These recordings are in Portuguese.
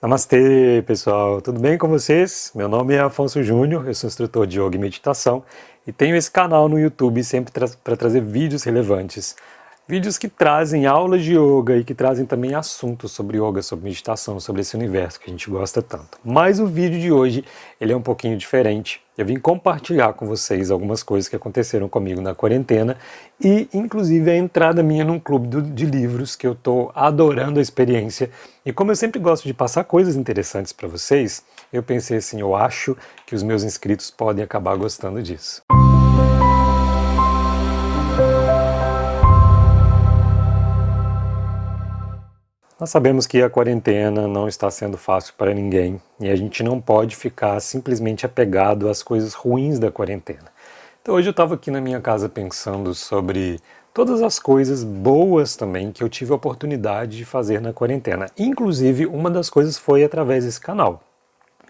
Namastê, pessoal, tudo bem com vocês? Meu nome é Afonso Júnior, eu sou instrutor de Yoga e Meditação e tenho esse canal no YouTube sempre para trazer vídeos relevantes. Vídeos que trazem aulas de yoga e que trazem também assuntos sobre yoga, sobre meditação, sobre esse universo que a gente gosta tanto. Mas o vídeo de hoje, ele é um pouquinho diferente. Eu vim compartilhar com vocês algumas coisas que aconteceram comigo na quarentena e, inclusive, a entrada minha num clube de livros que eu estou adorando a experiência. E como eu sempre gosto de passar coisas interessantes para vocês, eu pensei assim, eu acho que os meus inscritos podem acabar gostando disso. Nós sabemos que a quarentena não está sendo fácil para ninguém e a gente não pode ficar simplesmente apegado às coisas ruins da quarentena. Então hoje eu estava aqui na minha casa pensando sobre todas as coisas boas também que eu tive a oportunidade de fazer na quarentena. Inclusive, uma das coisas foi através desse canal.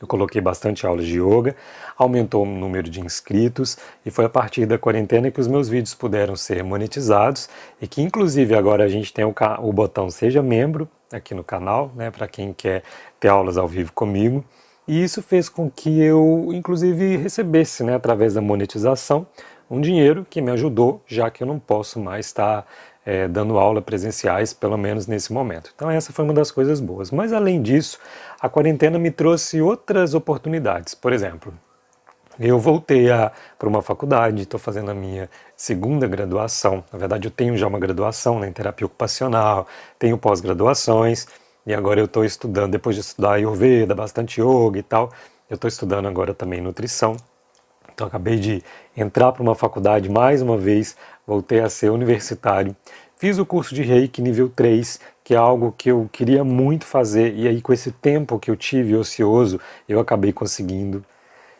Eu coloquei bastante aulas de yoga, aumentou o número de inscritos e foi a partir da quarentena que os meus vídeos puderam ser monetizados e que inclusive agora a gente tem o botão Seja Membro aqui no canal, né, para quem quer ter aulas ao vivo comigo. E isso fez com que eu inclusive recebesse, né, através da monetização, um dinheiro que me ajudou, já que eu não posso mais estar dando aula presenciais, pelo menos nesse momento. Então essa foi uma das coisas boas. Mas além disso, a quarentena me trouxe outras oportunidades. Por exemplo, eu voltei para uma faculdade, estou fazendo a minha segunda graduação. Na verdade, eu tenho já uma graduação, né, em terapia ocupacional, tenho pós-graduações, e agora eu estou estudando, depois de estudar Ayurveda, bastante yoga e tal, eu estou estudando agora também nutrição. Então acabei de entrar para uma faculdade mais uma vez, voltei a ser universitário. Fiz o curso de Reiki nível 3, que é algo que eu queria muito fazer, e aí com esse tempo que eu tive ocioso, eu acabei conseguindo.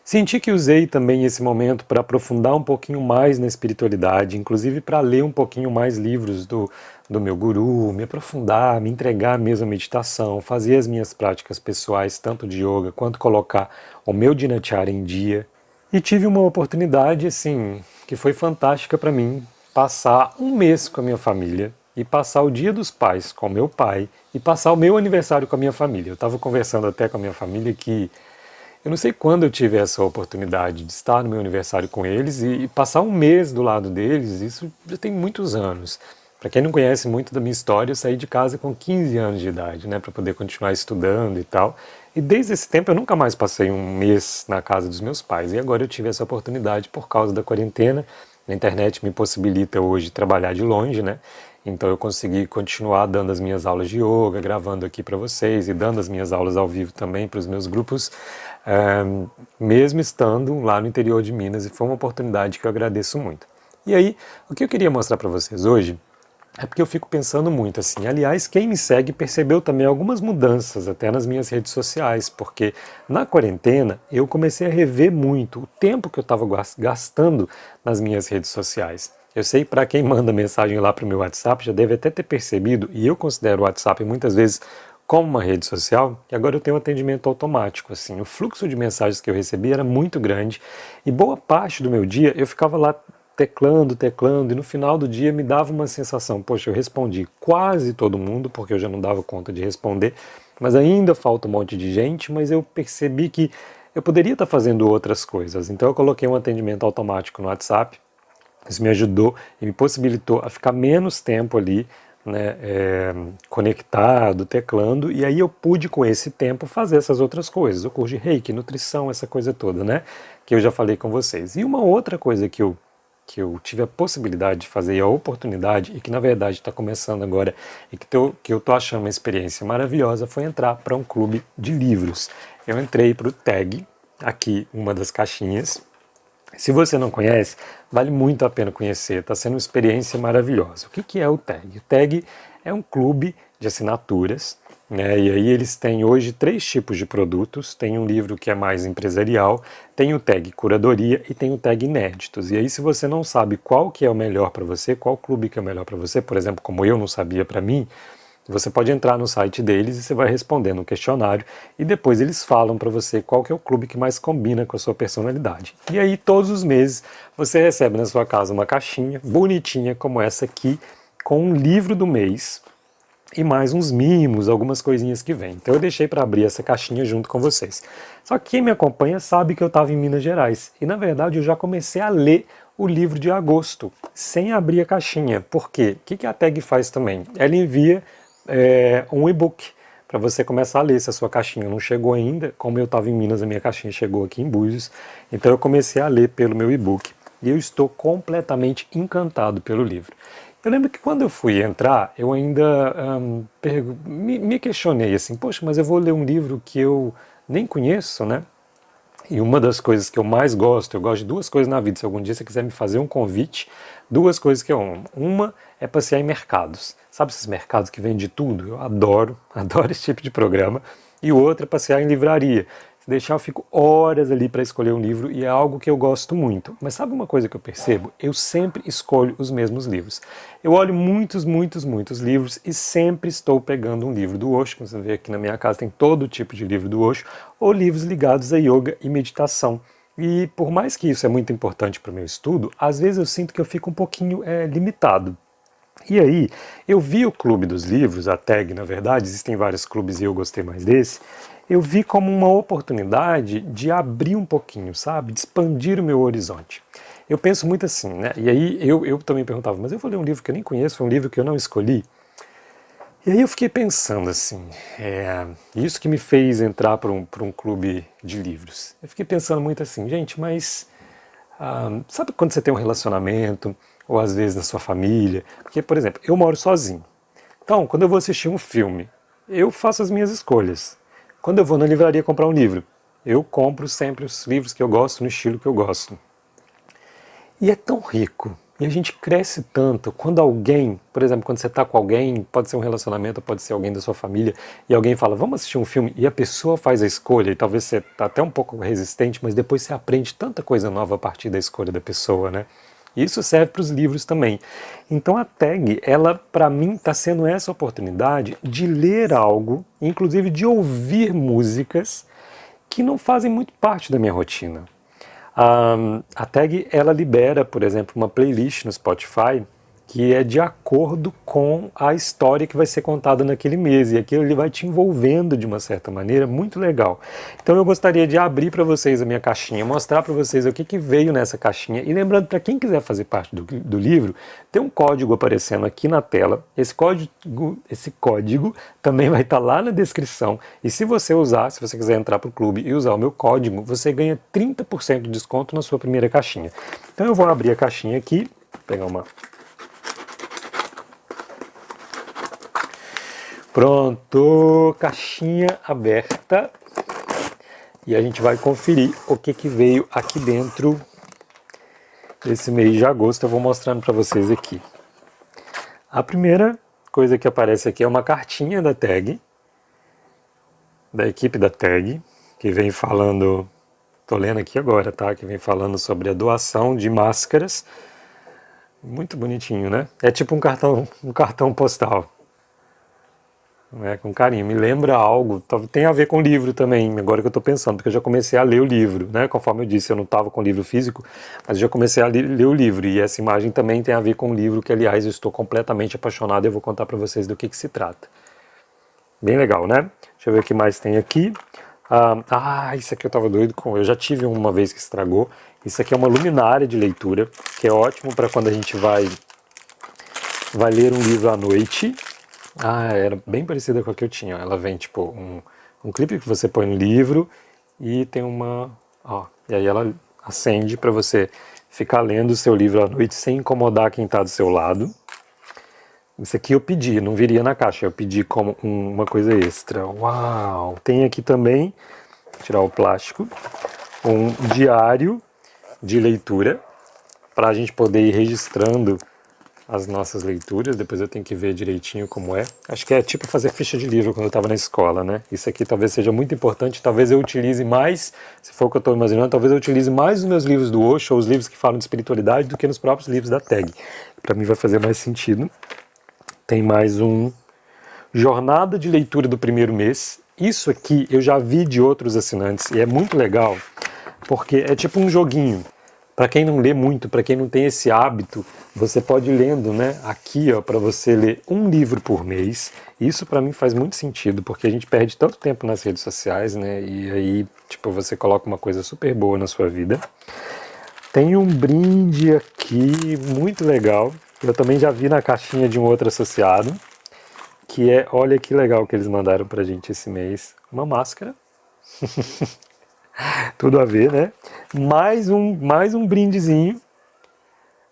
Senti que usei também esse momento para aprofundar um pouquinho mais na espiritualidade, inclusive para ler um pouquinho mais livros do meu guru, me aprofundar, me entregar mesmo à meditação, fazer as minhas práticas pessoais, tanto de yoga, quanto colocar o meu dinacharya em dia. E tive uma oportunidade, assim, que foi fantástica para mim, passar um mês com a minha família e passar o Dia dos Pais com meu pai e passar o meu aniversário com a minha família. Eu estava conversando até com a minha família que eu não sei quando eu tive essa oportunidade de estar no meu aniversário com eles e passar um mês do lado deles, isso já tem muitos anos. Para quem não conhece muito da minha história, eu saí de casa com 15 anos de idade, né, para poder continuar estudando e tal. E desde esse tempo eu nunca mais passei um mês na casa dos meus pais. E agora eu tive essa oportunidade por causa da quarentena. A internet me possibilita hoje trabalhar de longe, né? Então eu consegui continuar dando as minhas aulas de yoga, gravando aqui para vocês e dando as minhas aulas ao vivo também para os meus grupos, mesmo estando lá no interior de Minas, e foi uma oportunidade que eu agradeço muito. E aí, o que eu queria mostrar para vocês hoje é porque eu fico pensando muito assim. Aliás, quem me segue percebeu também algumas mudanças até nas minhas redes sociais, porque na quarentena eu comecei a rever muito o tempo que eu estava gastando nas minhas redes sociais. Eu sei, para quem manda mensagem lá para o meu WhatsApp já deve até ter percebido, e eu considero o WhatsApp muitas vezes como uma rede social, que agora eu tenho um atendimento automático. Assim, o fluxo de mensagens que eu recebia era muito grande e boa parte do meu dia eu ficava lá teclando, e no final do dia me dava uma sensação, poxa, eu respondi quase todo mundo, porque eu já não dava conta de responder, mas ainda falta um monte de gente, mas eu percebi que eu poderia estar fazendo outras coisas. Então eu coloquei um atendimento automático no WhatsApp, isso me ajudou e me possibilitou a ficar menos tempo ali, né, conectado, teclando, e aí eu pude com esse tempo fazer essas outras coisas, o curso de Reiki, nutrição, essa coisa toda, né, que eu já falei com vocês. E uma outra coisa que eu tive a possibilidade de fazer e a oportunidade, e que na verdade está começando agora, e que eu estou achando uma experiência maravilhosa, foi entrar para um clube de livros. Eu entrei para o TAG, aqui uma das caixinhas. Se você não conhece, vale muito a pena conhecer, está sendo uma experiência maravilhosa. O que é o TAG? O TAG é um clube de assinaturas, né? E aí eles têm hoje 3 tipos de produtos. Tem um livro que é mais empresarial, tem o TAG Curadoria e tem o TAG Inéditos. E aí se você não sabe qual que é o melhor para você, qual clube que é o melhor para você, por exemplo, como eu não sabia para mim, você pode entrar no site deles e você vai respondendo um questionário e depois eles falam para você qual que é o clube que mais combina com a sua personalidade. E aí todos os meses você recebe na sua casa uma caixinha bonitinha como essa aqui, com um livro do mês, e mais uns mimos, algumas coisinhas que vem. Então eu deixei para abrir essa caixinha junto com vocês. Só que quem me acompanha sabe que eu estava em Minas Gerais, e na verdade eu já comecei a ler o livro de agosto, sem abrir a caixinha. Por quê? O que a tag faz também? Ela envia um e-book para você começar a ler, se a sua caixinha não chegou ainda. Como eu estava em Minas, a minha caixinha chegou aqui em Búzios, então eu comecei a ler pelo meu e-book. E eu estou completamente encantado pelo livro. Eu lembro que quando eu fui entrar, eu ainda me questionei assim, poxa, mas eu vou ler um livro que eu nem conheço, né? E uma das coisas que eu mais gosto, eu gosto de duas coisas na vida. Se algum dia você quiser me fazer um convite, duas coisas que eu amo. Uma é passear em mercados. Sabe esses mercados que vendem de tudo? Eu adoro, adoro esse tipo de programa. E o outro é passear em livraria. Se deixar, eu fico horas ali para escolher um livro e é algo que eu gosto muito. Mas sabe uma coisa que eu percebo? Eu sempre escolho os mesmos livros. Eu olho muitos livros e sempre estou pegando um livro do Osho. Como você vê aqui na minha casa tem todo tipo de livro do Osho, ou livros ligados a yoga e meditação. E por mais que isso é muito importante para o meu estudo, às vezes eu sinto que eu fico um pouquinho limitado. E aí, eu vi o Clube dos Livros, a tag, na verdade, existem vários clubes e eu gostei mais desse, eu vi como uma oportunidade de abrir um pouquinho, sabe? De expandir o meu horizonte. Eu penso muito assim, né? E aí eu também perguntava, mas eu vou ler um livro que eu nem conheço, foi um livro que eu não escolhi? E aí eu fiquei pensando assim, isso que me fez entrar para um clube de livros. Eu fiquei pensando muito assim, gente, mas sabe quando você tem um relacionamento, ou às vezes na sua família? Porque, por exemplo, eu moro sozinho. Então, quando eu vou assistir um filme, eu faço as minhas escolhas. Quando eu vou na livraria comprar um livro, eu compro sempre os livros que eu gosto, no estilo que eu gosto. E é tão rico, e a gente cresce tanto quando alguém, por exemplo, quando você está com alguém, pode ser um relacionamento, pode ser alguém da sua família, e alguém fala, vamos assistir um filme, e a pessoa faz a escolha, e talvez você está até um pouco resistente, mas depois você aprende tanta coisa nova a partir da escolha da pessoa, né? Isso serve para os livros também. Então a tag, ela para mim está sendo essa oportunidade de ler algo, inclusive de ouvir músicas que não fazem muito parte da minha rotina. A tag, ela libera, por exemplo, uma playlist no Spotify que é de acordo com a história que vai ser contada naquele mês, e aquilo ele vai te envolvendo de uma certa maneira muito legal. Então eu gostaria de abrir para vocês a minha caixinha, mostrar para vocês o que veio nessa caixinha, e lembrando, para quem quiser fazer parte do livro, tem um código aparecendo aqui na tela. Esse código também vai estar lá na descrição, e se você quiser entrar para o clube e usar o meu código, você ganha 30% de desconto na sua primeira caixinha. Então eu vou abrir a caixinha aqui, vou pegar uma... Pronto, caixinha aberta, e a gente vai conferir o que veio aqui dentro desse mês de agosto. Eu vou mostrando para vocês aqui. A primeira coisa que aparece aqui é uma cartinha da tag, da equipe da tag, que vem falando, tô lendo aqui agora, tá? Que vem falando sobre a doação de máscaras. Muito bonitinho, né? É tipo um cartão postal. Com carinho, me lembra algo, tem a ver com o livro também, agora que eu estou pensando, porque eu já comecei a ler o livro, né? Conforme eu disse, eu não estava com o livro físico, mas já comecei a ler o livro, e essa imagem também tem a ver com o livro, que aliás eu estou completamente apaixonado, e eu vou contar para vocês do que se trata. Bem legal, né? Deixa eu ver o que mais tem aqui. Isso aqui eu estava doido com, eu já tive uma vez que estragou. Isso aqui é uma luminária de leitura, que é ótimo para quando a gente vai ler um livro à noite. Era bem parecida com a que eu tinha. Ela vem tipo um clipe que você põe no livro e tem e aí ela acende para você ficar lendo o seu livro à noite sem incomodar quem está do seu lado. Isso aqui eu pedi, não viria na caixa, eu pedi como uma coisa extra. Uau! Tem aqui também, vou tirar o plástico, um diário de leitura para a gente poder ir registrando as nossas leituras. Depois eu tenho que ver direitinho como é. Acho que é tipo fazer ficha de livro quando eu estava na escola, né? Isso aqui talvez seja muito importante, talvez eu utilize mais, se for o que eu estou imaginando, talvez eu utilize mais os meus livros do Osho, ou os livros que falam de espiritualidade, do que nos próprios livros da tag. Para mim vai fazer mais sentido. Tem mais um jornada de leitura do primeiro mês. Isso aqui eu já vi de outros assinantes e é muito legal, porque é tipo um joguinho. Para quem não lê muito, para quem não tem esse hábito, você pode ir lendo, né? Aqui, ó, para você ler um livro por mês. Isso para mim faz muito sentido, porque a gente perde tanto tempo nas redes sociais, né? E aí, tipo, você coloca uma coisa super boa na sua vida. Tem um brinde aqui muito legal. Eu também já vi na caixinha de um outro associado, que é, olha que legal que eles mandaram pra gente esse mês, uma máscara. Tudo a ver, né? Mais um brindezinho,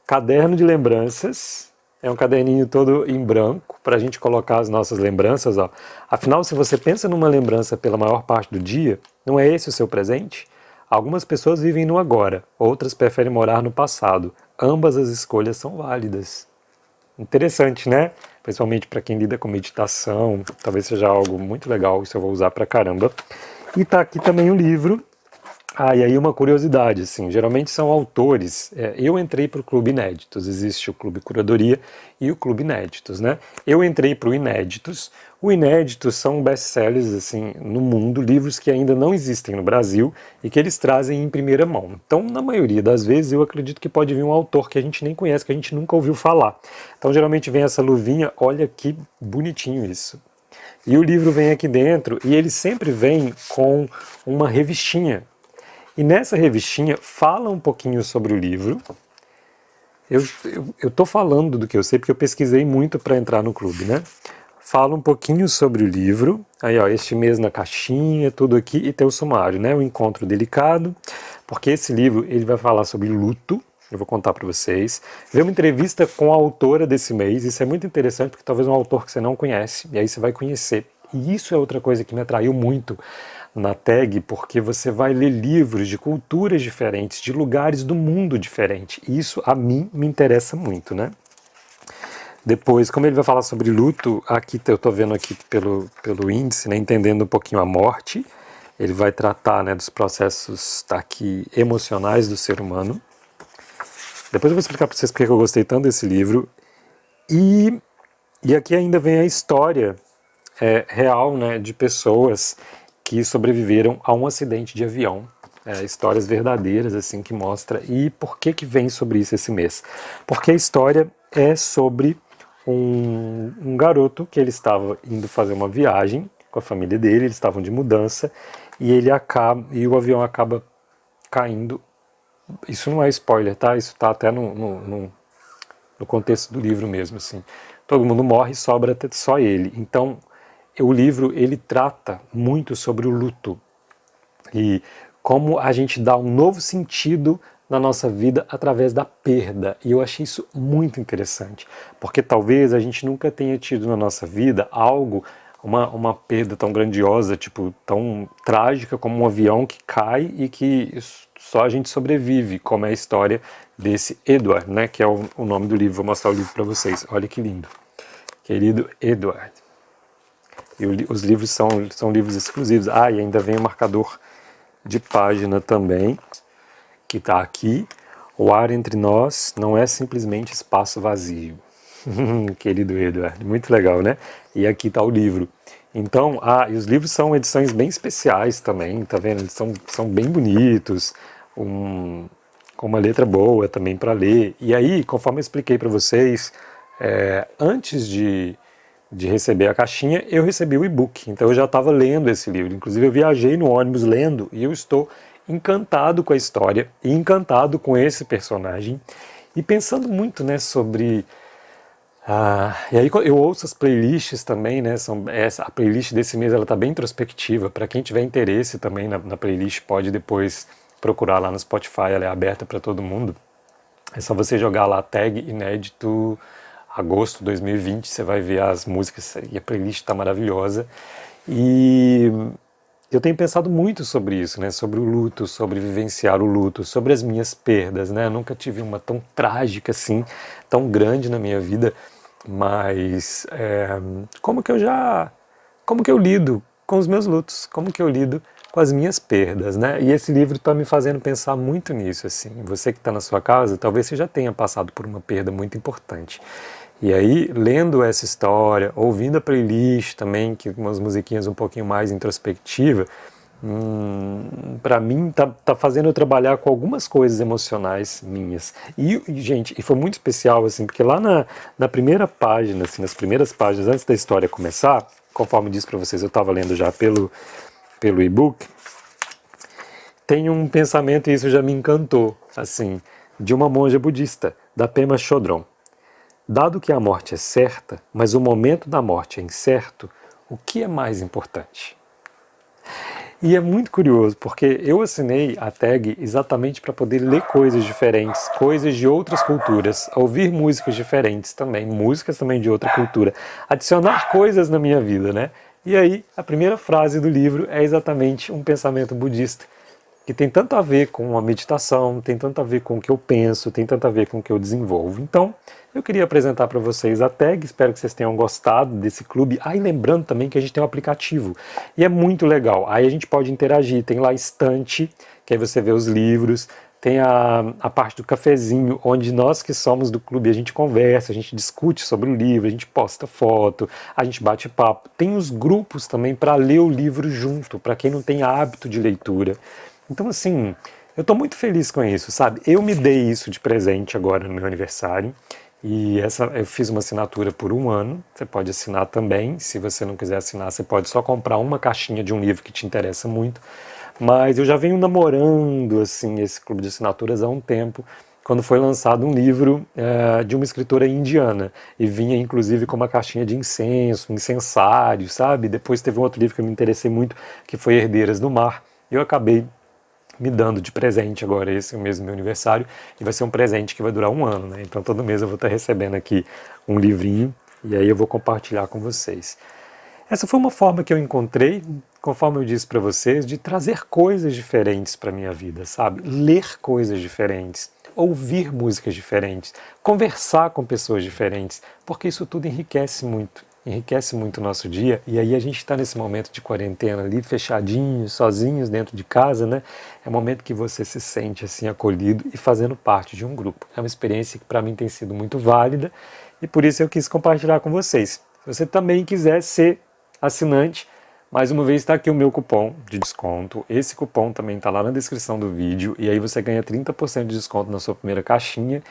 caderno de lembranças. É um caderninho todo em branco para a gente colocar as nossas lembranças. Ó. Afinal, se você pensa numa lembrança pela maior parte do dia, não é esse o seu presente? Algumas pessoas vivem no agora, outras preferem morar no passado. Ambas as escolhas são válidas. Interessante, né? Principalmente para quem lida com meditação, talvez seja algo muito legal, isso eu vou usar pra caramba. E tá aqui também o livro. E aí uma curiosidade, assim, geralmente são autores, eu entrei para o Clube Inéditos, existe o Clube Curadoria e o Clube Inéditos, né? Eu entrei para o Inéditos, o Inéditos são best-sellers, assim, no mundo, livros que ainda não existem no Brasil e que eles trazem em primeira mão. Então, na maioria das vezes, eu acredito que pode vir um autor que a gente nem conhece, que a gente nunca ouviu falar. Então, geralmente vem essa luvinha, olha que bonitinho isso. E o livro vem aqui dentro e ele sempre vem com uma revistinha. E nessa revistinha fala um pouquinho sobre o livro. Eu tô falando do que eu sei porque eu pesquisei muito para entrar no clube, né? Fala um pouquinho sobre o livro. Aí, ó, este mês na caixinha, tudo aqui, e tem o sumário, né? O encontro delicado, porque esse livro ele vai falar sobre luto. Eu vou contar para vocês. Ver uma entrevista com a autora desse mês. Isso é muito interessante porque talvez um autor que você não conhece e aí você vai conhecer. E isso é outra coisa que me atraiu muito na tag, porque você vai ler livros de culturas diferentes, de lugares do mundo diferente. E isso a mim me interessa muito, né? Depois, como ele vai falar sobre luto, aqui eu estou vendo aqui pelo índice, né, entendendo um pouquinho a morte. Ele vai tratar, né, dos processos tá aqui, emocionais do ser humano. Depois eu vou explicar para vocês porque eu gostei tanto desse livro. E aqui ainda vem a história real, né, de pessoas que sobreviveram a um acidente de avião. Histórias verdadeiras, assim, que mostra. E por que vem sobre isso esse mês? Porque a história é sobre um garoto que ele estava indo fazer uma viagem com a família dele, eles estavam de mudança, e o avião acaba caindo. Isso não é spoiler, tá? Isso tá até no contexto do livro mesmo, assim. Todo mundo morre e sobra até só ele. Então, o livro ele trata muito sobre o luto e como a gente dá um novo sentido na nossa vida através da perda. E eu achei isso muito interessante, porque talvez a gente nunca tenha tido na nossa vida algo, uma perda tão grandiosa, tipo, tão trágica como um avião que cai e que só a gente sobrevive, como é a história desse Edward, né, que é o nome do livro. Vou mostrar o livro para vocês. Olha que lindo. Querido Edward. E os livros são livros exclusivos. E ainda vem o marcador de página também, que está aqui. O ar entre nós não é simplesmente espaço vazio. Querido Edward, muito legal, né? E aqui está o livro. Então, e os livros são edições bem especiais também, tá vendo? Eles são bem bonitos, com uma letra boa também para ler. E aí, conforme eu expliquei para vocês, antes de receber a caixinha, eu recebi o e-book. Então eu já estava lendo esse livro. Inclusive eu viajei no ônibus lendo e eu estou encantado com a história e encantado com esse personagem e pensando muito, né, sobre... e aí eu ouço as playlists também, né, a playlist desse mês ela está bem introspectiva. Para quem tiver interesse também na playlist, pode depois procurar lá no Spotify, ela é aberta para todo mundo. É só você jogar lá tag inédito agosto de 2020, você vai ver as músicas e a playlist está maravilhosa. E eu tenho pensado muito sobre isso, né? Sobre o luto, sobre vivenciar o luto, sobre as minhas perdas, né? Eu nunca tive uma tão trágica assim, tão grande na minha vida, mas como que eu lido com os meus lutos, como que eu lido com as minhas perdas, né? E esse livro está me fazendo pensar muito nisso, assim. Você que está na sua casa, talvez você já tenha passado por uma perda muito importante. E aí, lendo essa história, ouvindo a playlist também, que umas musiquinhas um pouquinho mais introspectivas, para mim tá fazendo eu trabalhar com algumas coisas emocionais minhas. Gente, foi muito especial, assim, porque lá na primeira página, assim, nas primeiras páginas, antes da história começar, conforme disse para vocês, eu estava lendo já pelo e-book, tem um pensamento, e isso já me encantou, assim, de uma monja budista, da Pema Chodron. Dado que a morte é certa, mas o momento da morte é incerto, o que é mais importante? E é muito curioso, porque eu assinei a tag exatamente para poder ler coisas diferentes, coisas de outras culturas, ouvir músicas diferentes também, músicas também de outra cultura, adicionar coisas na minha vida, né? E aí, a primeira frase do livro é exatamente um pensamento budista, que tem tanto a ver com a meditação, tem tanto a ver com o que eu penso, tem tanto a ver com o que eu desenvolvo. Então, eu queria apresentar para vocês a tag, espero que vocês tenham gostado desse clube. E lembrando também que a gente tem um aplicativo, e é muito legal. Aí a gente pode interagir, tem lá estante, que aí você vê os livros, tem a parte do cafezinho, onde nós que somos do clube, a gente conversa, a gente discute sobre o livro, a gente posta foto, a gente bate papo. Tem os grupos também para ler o livro junto, para quem não tem hábito de leitura. Então, assim, eu estou muito feliz com isso, sabe? Eu me dei isso de presente agora no meu aniversário. E eu fiz uma assinatura por 1 ano. Você pode assinar também. Se você não quiser assinar, você pode só comprar uma caixinha de um livro que te interessa muito. Mas eu já venho namorando assim esse clube de assinaturas há um tempo, quando foi lançado um livro de uma escritora indiana. E vinha inclusive com uma caixinha de incenso, um incensário, sabe? Depois teve um outro livro que eu me interessei muito, que foi Herdeiras do Mar. E eu acabei me dando de presente agora, esse é o mesmo meu aniversário, e vai ser um presente que vai durar 1 ano, né? Então todo mês eu vou estar recebendo aqui um livrinho, e aí eu vou compartilhar com vocês. Essa foi uma forma que eu encontrei, conforme eu disse para vocês, de trazer coisas diferentes para a minha vida, sabe? Ler coisas diferentes, ouvir músicas diferentes, conversar com pessoas diferentes, porque isso tudo enriquece muito o nosso dia. E aí a gente está nesse momento de quarentena ali, fechadinhos, sozinhos dentro de casa, né? É um momento que você se sente assim acolhido e fazendo parte de um grupo. É uma experiência que para mim tem sido muito válida e por isso eu quis compartilhar com vocês. Se você também quiser ser assinante, mais uma vez está aqui o meu cupom de desconto. Esse cupom também está lá na descrição do vídeo e aí você ganha 30% de desconto na sua primeira caixinha.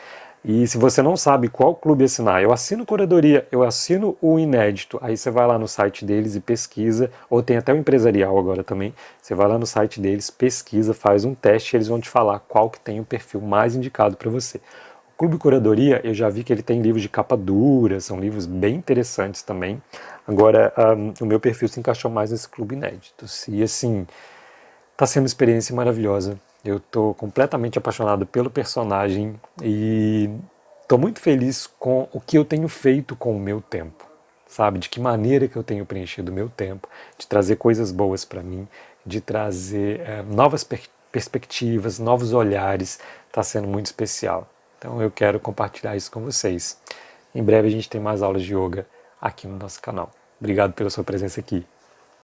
E se você não sabe qual clube assinar, eu assino Curadoria, eu assino o Inédito, aí você vai lá no site deles e pesquisa, ou tem até o Empresarial agora também, você vai lá no site deles, pesquisa, faz um teste e eles vão te falar qual que tem o perfil mais indicado para você. O Clube Curadoria, eu já vi que ele tem livros de capa dura, são livros bem interessantes também. Agora, o meu perfil se encaixou mais nesse Clube Inéditos. E assim, tá sendo uma experiência maravilhosa. Eu tô completamente apaixonado pelo personagem e tô muito feliz com o que eu tenho feito com o meu tempo, sabe? De que maneira que eu tenho preenchido o meu tempo, de trazer coisas boas para mim, de trazer novas perspectivas, novos olhares. Tá sendo muito especial. Então eu quero compartilhar isso com vocês. Em breve a gente tem mais aulas de yoga aqui no nosso canal. Obrigado pela sua presença aqui.